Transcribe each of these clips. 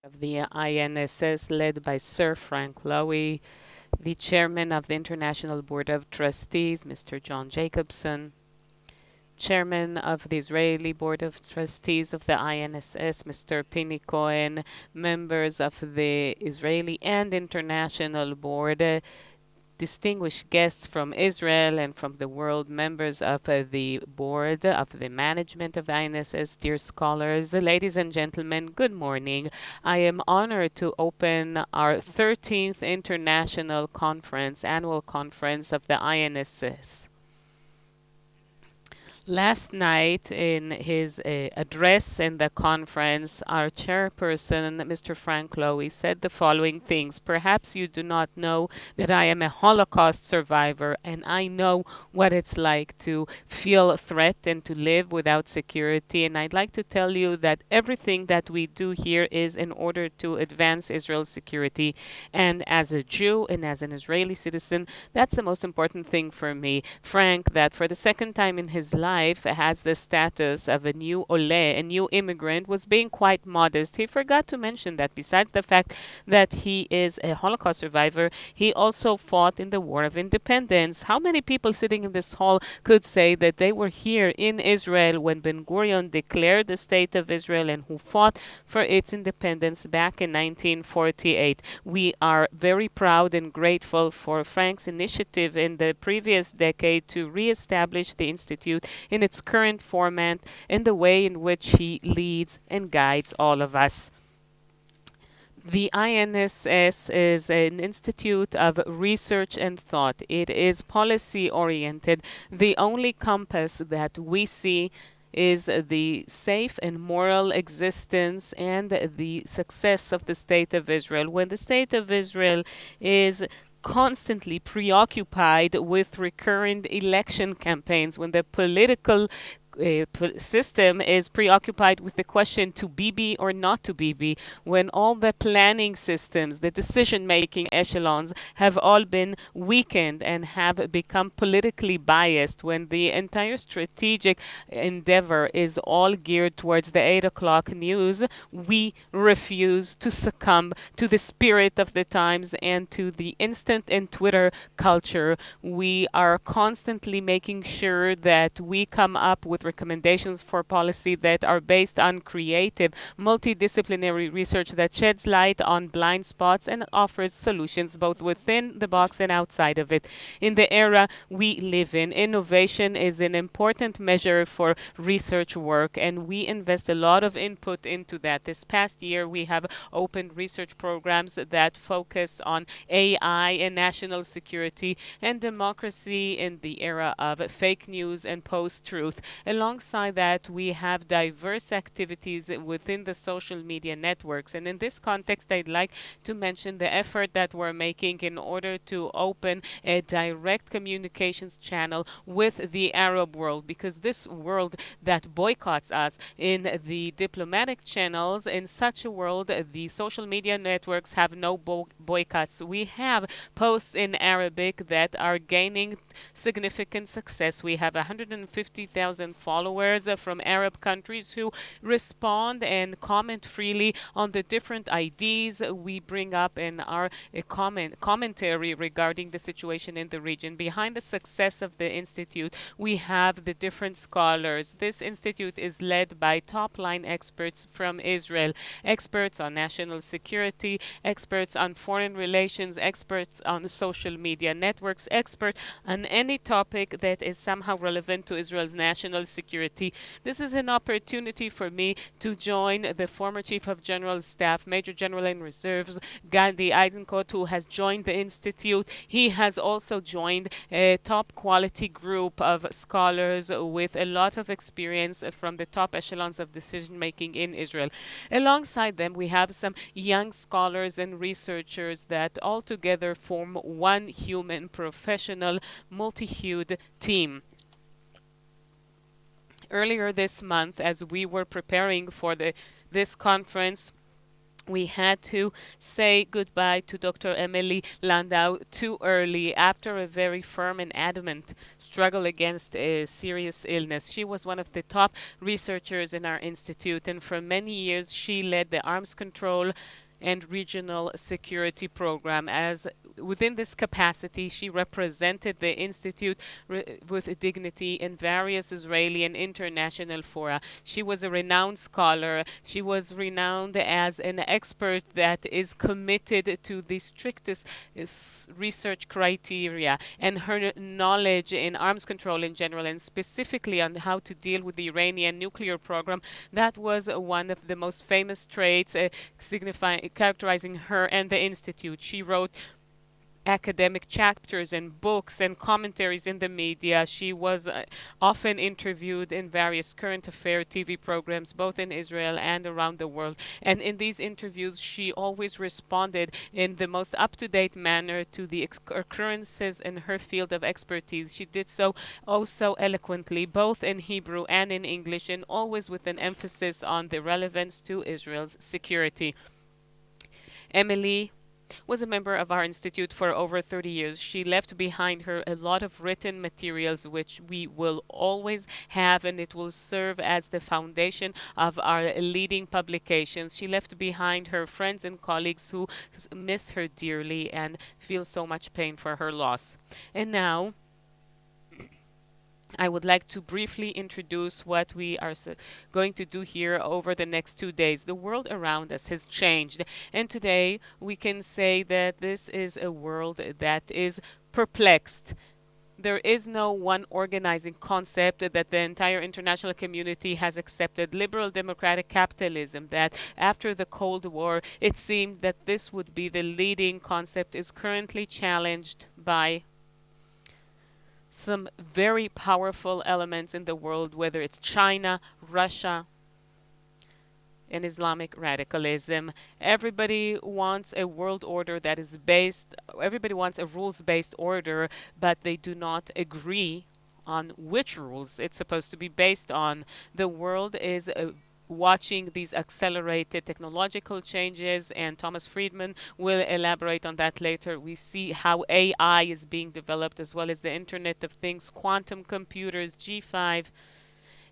of the INSS, led by Sir Frank Lowy, the chairman of the International Board of Trustees, Mr. John Jacobson, chairman of the Israeli Board of Trustees of the INSS, Mr. Pini Cohen, members of the Israeli and International Board, distinguished guests from Israel and from the world, members of the board of the management of the INSS, dear scholars, ladies and gentlemen, good morning. I am honored to open our 13th International Conference, annual conference of the INSS. Last night, in his address in the conference, our chairperson, Mr. Frank Lowy, said the following things. Perhaps you do not know that I am a Holocaust survivor and I know what it's like to feel a threat and to live without security. And I'd like to tell you that everything that we do here is in order to advance Israel's security. And as a Jew and as an Israeli citizen, that's the most important thing for me. Frank, that for the second time in his life has the status of a new ole, a new immigrant, was being quite modest. He forgot to mention that besides the fact that he is a Holocaust survivor, he also fought in the War of Independence. How many people sitting in this hall could say that they were here in Israel when Ben Gurion declared the state of Israel and who fought for its independence back in 1948? We are very proud and grateful for Frank's initiative in the previous decade to reestablish the Institute in its current format in the way in which he leads and guides all of us. The INSS is an institute of research and thought. It is policy oriented. The only compass that we see is the safe and moral existence and the success of the State of Israel. When the State of Israel is constantly preoccupied with recurrent election campaigns, when the political system is preoccupied with the question to Bibi or not to Bibi, when all the planning systems, the decision making echelons have all been weakened and have become politically biased, when the entire strategic endeavor is all geared towards the 8 o'clock news, we refuse to succumb to the spirit of the times and to the instant and Twitter culture. We are constantly making sure that we come up with recommendations for policy that are based on creative, multidisciplinary research that sheds light on blind spots and offers solutions both within the box and outside of it. In the era we live in, innovation is an important measure for research work, and we invest a lot of input into that. This past year, we have opened research programs that focus on AI and national security and democracy in the era of fake news and post-truth. Alongside that, we have diverse activities within the social media networks. And in this context, I'd like to mention the effort that we're making in order to open a direct communications channel with the Arab world, because this world that boycotts us in the diplomatic channels, in such a world, the social media networks have no boycotts. We have posts in Arabic that are gaining significant success. We have 150,000 followers from Arab countries who respond and comment freely on the different ideas we bring up in our commentary regarding the situation in the region. Behind the success of the Institute, we have the different scholars. This Institute is led by top-line experts from Israel, experts on national security, experts on foreign relations, experts on social media networks, experts on any topic that is somehow relevant to Israel's national security. This is an opportunity for me to join the former Chief of General Staff, Major General in Reserves, Gadi Eisenkot, who has joined the Institute. He has also joined a top quality group of scholars with a lot of experience from the top echelons of decision making in Israel. Alongside them, we have some young scholars and researchers that all together form one human, professional, multi-hued team. Earlier this month, as we were preparing for this conference, We had to say goodbye to Dr. Emily Landau too early after a very firm and adamant struggle against a serious illness. She was one of the top researchers in our institute, and for many years she led the arms control and regional security program. As within this capacity, she represented the institute with dignity in various Israeli and international fora. She was a renowned scholar. She was renowned as an expert that is committed to the strictest research criteria, and her knowledge in arms control in general, and specifically on how to deal with the Iranian nuclear program, that was one of the most famous traits signifying characterizing her and the institute. She wrote academic chapters and books and commentaries in the media. She was often interviewed in various current affair TV programs, both in Israel and around the world. And in these interviews, she always responded in the most up to date manner to the occurrences in her field of expertise. She did so oh so eloquently, both in Hebrew and in English, and always with an emphasis on the relevance to Israel's security. Emily was a member of our institute for over 30 years. She left behind her a lot of written materials which we will always have, and it will serve as the foundation of our leading publications. She left behind her friends and colleagues who miss her dearly and feel so much pain for her loss. And now I would like to briefly introduce what we are going to do here over the next 2 days. The world around us has changed, and today we can say that this is a world that is perplexed. There is no one organizing concept that the entire international community has accepted. Liberal democratic capitalism, that after the Cold War, it seemed that this would be the leading concept, is currently challenged by some very powerful elements in the world, whether it's China, Russia, and Islamic radicalism. Everybody wants a world order that is everybody wants a rules based order, but they do not agree on which rules it's supposed to be based on. The world is watching these accelerated technological changes, and Thomas Friedman will elaborate on that later. We see how AI is being developed, as well as the Internet of Things, quantum computers, G5.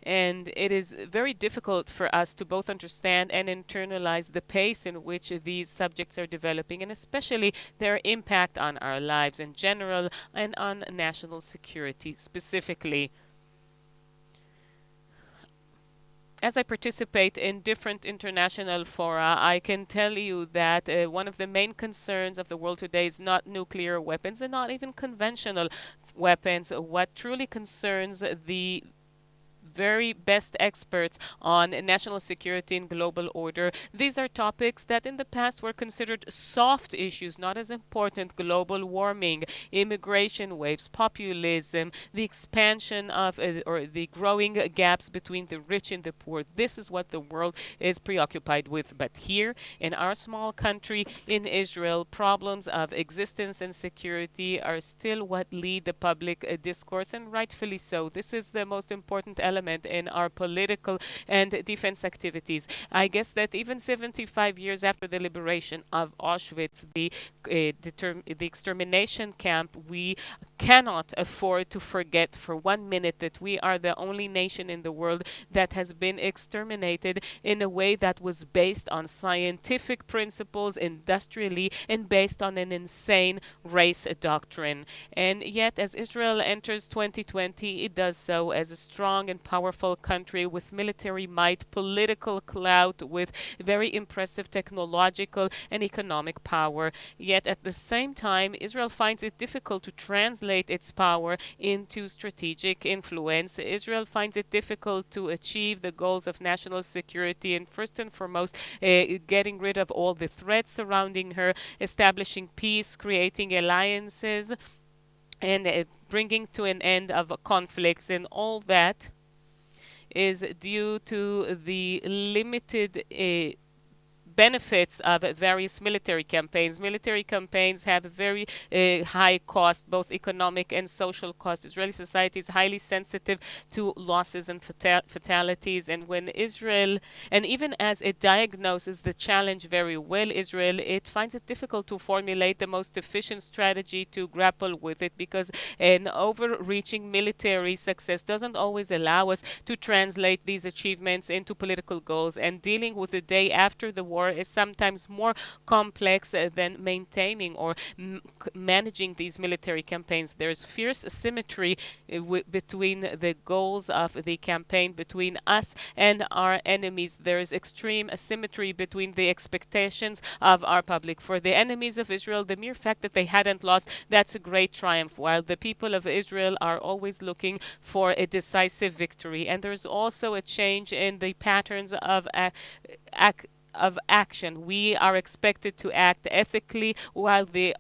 And it is very difficult for us to both understand and internalize the pace in which these subjects are developing, and especially their impact on our lives in general and on national security specifically. As I participate in different international fora, I can tell you that one of the main concerns of the world today is not nuclear weapons and not even conventional weapons. What truly concerns the very best experts on national security and global order. These are topics that in the past were considered soft issues, not as important. Global warming, immigration waves, populism, the expansion of or the growing gaps between the rich and the poor. This is what the world is preoccupied with. But here in our small country in Israel, problems of existence and security are still what lead the public discourse, and rightfully so. This is the most important element in our political and defense activities. I guess that even 75 years after the liberation of Auschwitz, the extermination camp, we cannot afford to forget for 1 minute that we are the only nation in the world that has been exterminated in a way that was based on scientific principles, industrially, and based on an insane race doctrine. And yet, as Israel enters 2020, it does so as a strong and powerful country with military might, political clout, with very impressive technological and economic power. Yet at the same time, Israel finds it difficult to translate its power into strategic influence. Israel finds it difficult to achieve the goals of national security, and first and foremost, getting rid of all the threats surrounding her, establishing peace, creating alliances, and bringing to an end of conflicts. And all that is due to the limited benefits of various military campaigns. Military campaigns have a very high cost, both economic and social cost. Israeli society is highly sensitive to losses and fatalities. And when Israel, and even as it diagnoses the challenge very well, Israel, it finds it difficult to formulate the most efficient strategy to grapple with it, because an overreaching military success doesn't always allow us to translate these achievements into political goals. And dealing with the day after the war is sometimes more complex than maintaining or managing these military campaigns. There's fierce asymmetry between the goals of the campaign, between us and our enemies. There's extreme asymmetry between the expectations of our public. For the enemies of Israel, the mere fact that they hadn't lost, that's a great triumph, while the people of Israel are always looking for a decisive victory. And there's also a change in the patterns of action. We are expected to act ethically, while the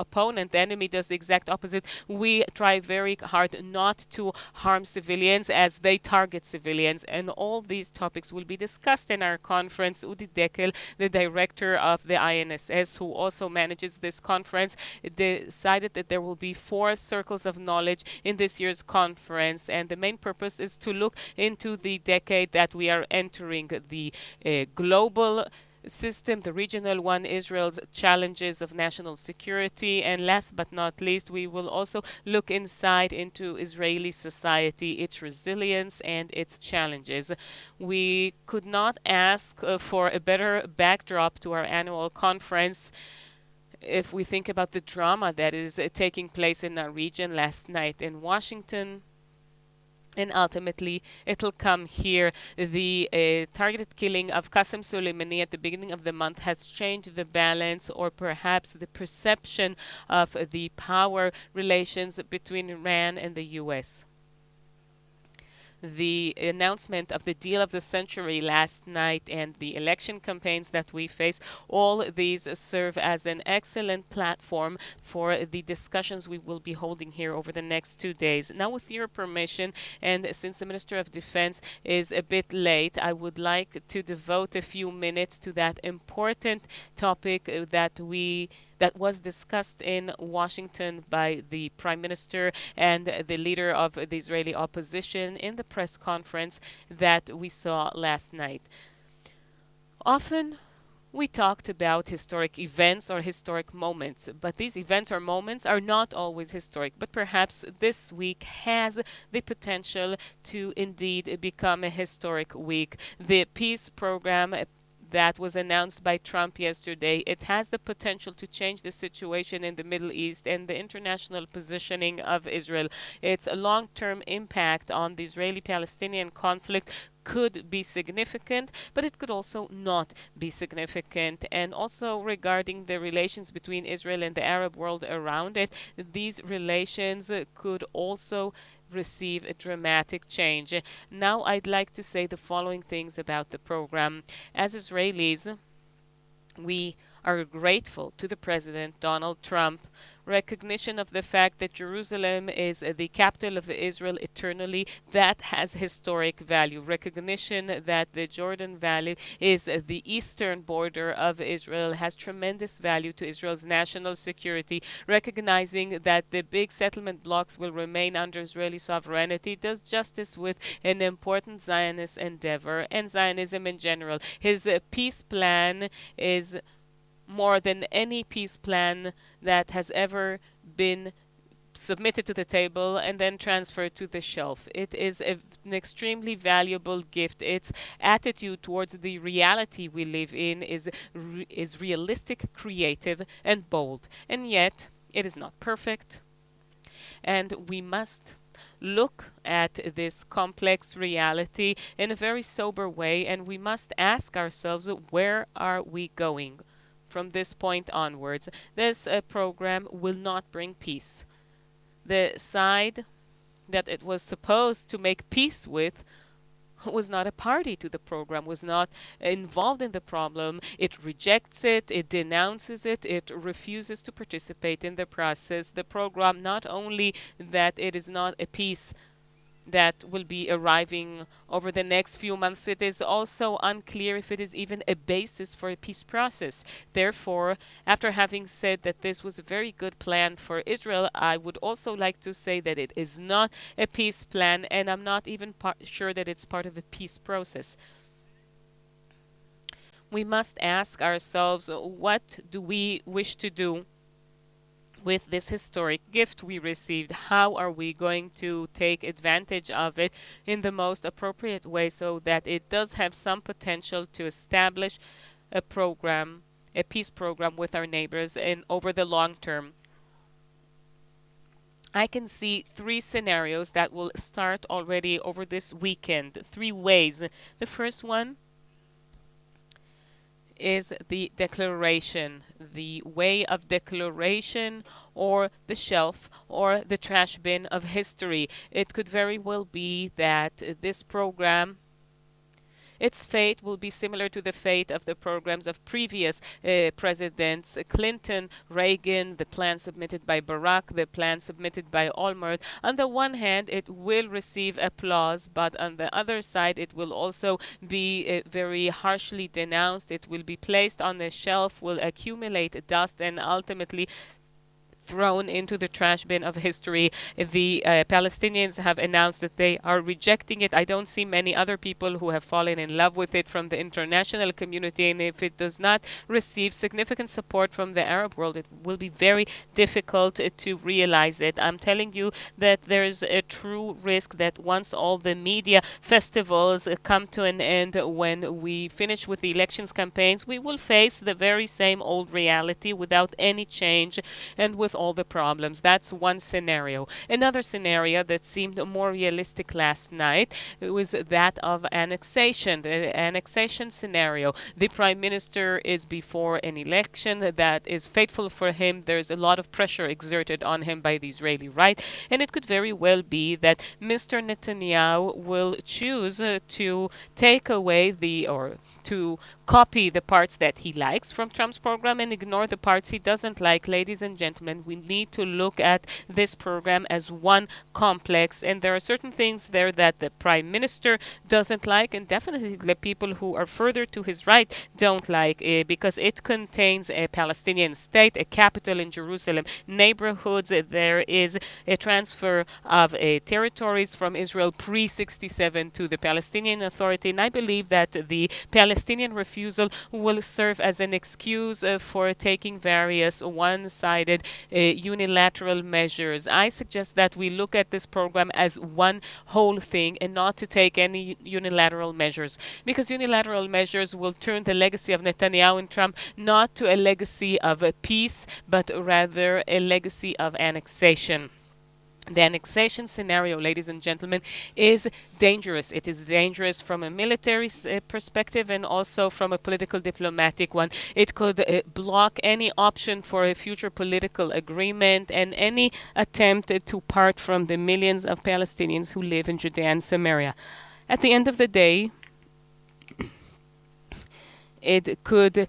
opponent, the enemy, does the exact opposite. We try very hard not to harm civilians as they target civilians. And all these topics will be discussed in our conference. Udi Dekel, the director of the INSS, who also manages this conference, decided that there will be 4 circles of knowledge in this year's conference. And the main purpose is to look into the decade that we are entering, the global system, the regional one, Israel's challenges of national security, and last but not least, we will also look inside into Israeli society, its resilience and its challenges. We could not ask for a better backdrop to our annual conference if we think about the drama that is taking place in our region. Last night in Washington, and ultimately it'll come here. The targeted killing of Qasem Soleimani at the beginning of the month has changed the balance, or perhaps the perception of the power relations between Iran and the US. The announcement of the deal of the century last night and the election campaigns that we face, all these serve as an excellent platform for the discussions we will be holding here over the next 2 days. Now, with your permission, and since the Minister of Defense is a bit late, I would like to devote a few minutes to that important topic that was discussed in Washington by the Prime Minister and the leader of the Israeli opposition in the press conference that we saw last night. Often we talked about historic events or historic moments, but these events or moments are not always historic. But perhaps this week has the potential to indeed become a historic week. The peace program that was announced by Trump yesterday, it has the potential to change the situation in the Middle East and the international positioning of Israel. Its long-term impact on the Israeli-Palestinian conflict could be significant, but it could also not be significant. And also regarding the relations between Israel and the Arab world around it, these relations could also receive a dramatic change. Now I'd like to say the following things about the program. As Israelis, we are grateful to the President Donald Trump. Recognition of the fact that Jerusalem is the capital of Israel eternally, that has historic value. Recognition that the Jordan Valley is the eastern border of Israel has tremendous value to Israel's national security. Recognizing that the big settlement blocks will remain under Israeli sovereignty does justice with an important Zionist endeavor and Zionism in general. His peace plan is more than any peace plan that has ever been submitted to the table and then transferred to the shelf. It is an extremely valuable gift. Its attitude towards the reality we live in is realistic, creative, and bold. And yet, it is not perfect. And we must look at this complex reality in a very sober way, and we must ask ourselves, where are we going? From this point onwards, this program will not bring peace. The side that it was supposed to make peace with was not a party to the program, was not involved in the problem. It rejects it, it denounces it, it refuses to participate in the process. The program, not only that it is not a peace that will be arriving over the next few months. It is also unclear if it is even a basis for a peace process. Therefore, after having said that this was a very good plan for Israel, I would also like to say that it is not a peace plan, and I'm not even sure that it's part of a peace process. We must ask ourselves, what do we wish to do with this historic gift we received? How are we going to take advantage of it in the most appropriate way so that it does have some potential to establish a program, a peace program with our neighbors and over the long term? I can see three scenarios that will start already over this weekend, three ways. The first one is the declaration, the way of declaration, or the shelf, or the trash bin of history. It could very well be that this program, its fate will be similar to the fate of the programs of previous presidents, Clinton, Reagan, the plan submitted by Barack, the plan submitted by Olmert. On the one hand, it will receive applause, but on the other side, it will also be very harshly denounced. It will be placed on the shelf, will accumulate dust, and ultimately thrown into the trash bin of history. The Palestinians have announced that they are rejecting it. I don't see many other people who have fallen in love with it from the international community, and if it does not receive significant support from the Arab world, it will be very difficult to realize it. I'm telling you that there's a true risk that once all the media festivals come to an end, when we finish with the elections campaigns, we will face the very same old reality without any change and with all the problems. That's one scenario. Another scenario that seemed more realistic last night was that of annexation, the annexation scenario. The prime minister is before an election that is fateful for him. There's a lot of pressure exerted on him by the Israeli right, and it could very well be that Mr. Netanyahu will choose to take away or to copy the parts that he likes from Trump's program and ignore the parts he doesn't like. Ladies and gentlemen, we need to look at this program as one complex, and there are certain things there that the prime minister doesn't like, and definitely the people who are further to his right don't like, because it contains a Palestinian state, a capital in Jerusalem, neighborhoods. There is a transfer of territories from Israel pre-67 to the Palestinian Authority, and I believe that the Palestinian refusal will serve as an excuse for taking various one-sided unilateral measures. I suggest that we look at this program as one whole thing and not to take any unilateral measures, because unilateral measures will turn the legacy of Netanyahu and Trump not to a legacy of peace, but rather a legacy of annexation. The annexation scenario, ladies and gentlemen, is dangerous. It is dangerous from a military perspective and also from a political diplomatic one. It could block any option for a future political agreement and any attempt to part from the millions of Palestinians who live in Judea and Samaria. At the end of the day, it could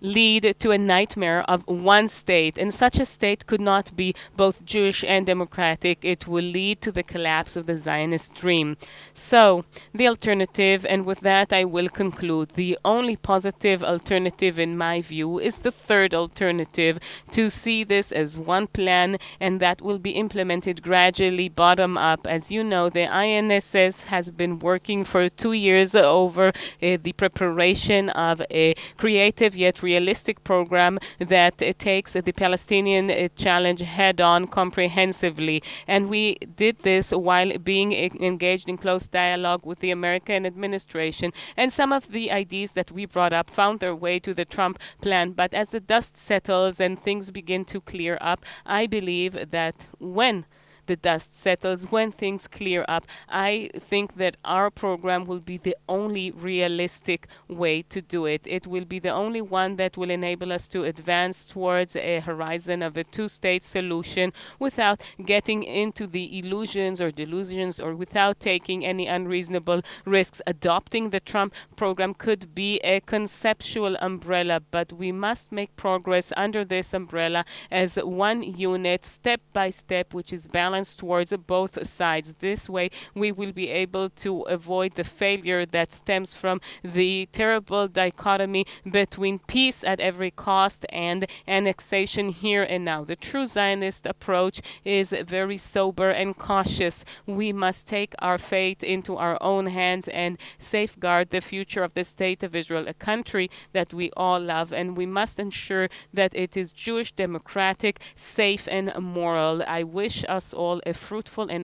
lead to a nightmare of one state, and such a state could not be both Jewish and democratic. It will lead to the collapse of the Zionist dream. So, the alternative, and with that I will conclude, the only positive alternative in my view is the third alternative, to see this as one plan, and that will be implemented gradually bottom up. As you know, the INSS has been working for 2 years over the preparation of a creative yet realistic program that takes the Palestinian challenge head-on comprehensively. And we did this while being engaged in close dialogue with the American administration. And some of the ideas that we brought up found their way to the Trump plan. But as the dust settles and things begin to clear up, I believe that when the dust settles, when things clear up, I think that our program will be the only realistic way to do it. It will be the only one that will enable us to advance towards a horizon of a two-state solution without getting into the illusions or delusions or without taking any unreasonable risks. Adopting the Trump program could be a conceptual umbrella, but we must make progress under this umbrella as one unit, step by step, which is balanced balance towards both sides. This way, we will be able to avoid the failure that stems from the terrible dichotomy between peace at every cost and annexation here and now. The true Zionist approach is very sober and cautious. We must take our fate into our own hands and safeguard the future of the state of Israel, a country that we all love, and we must ensure that it is Jewish, democratic, safe, and moral. I wish us all a fruitful and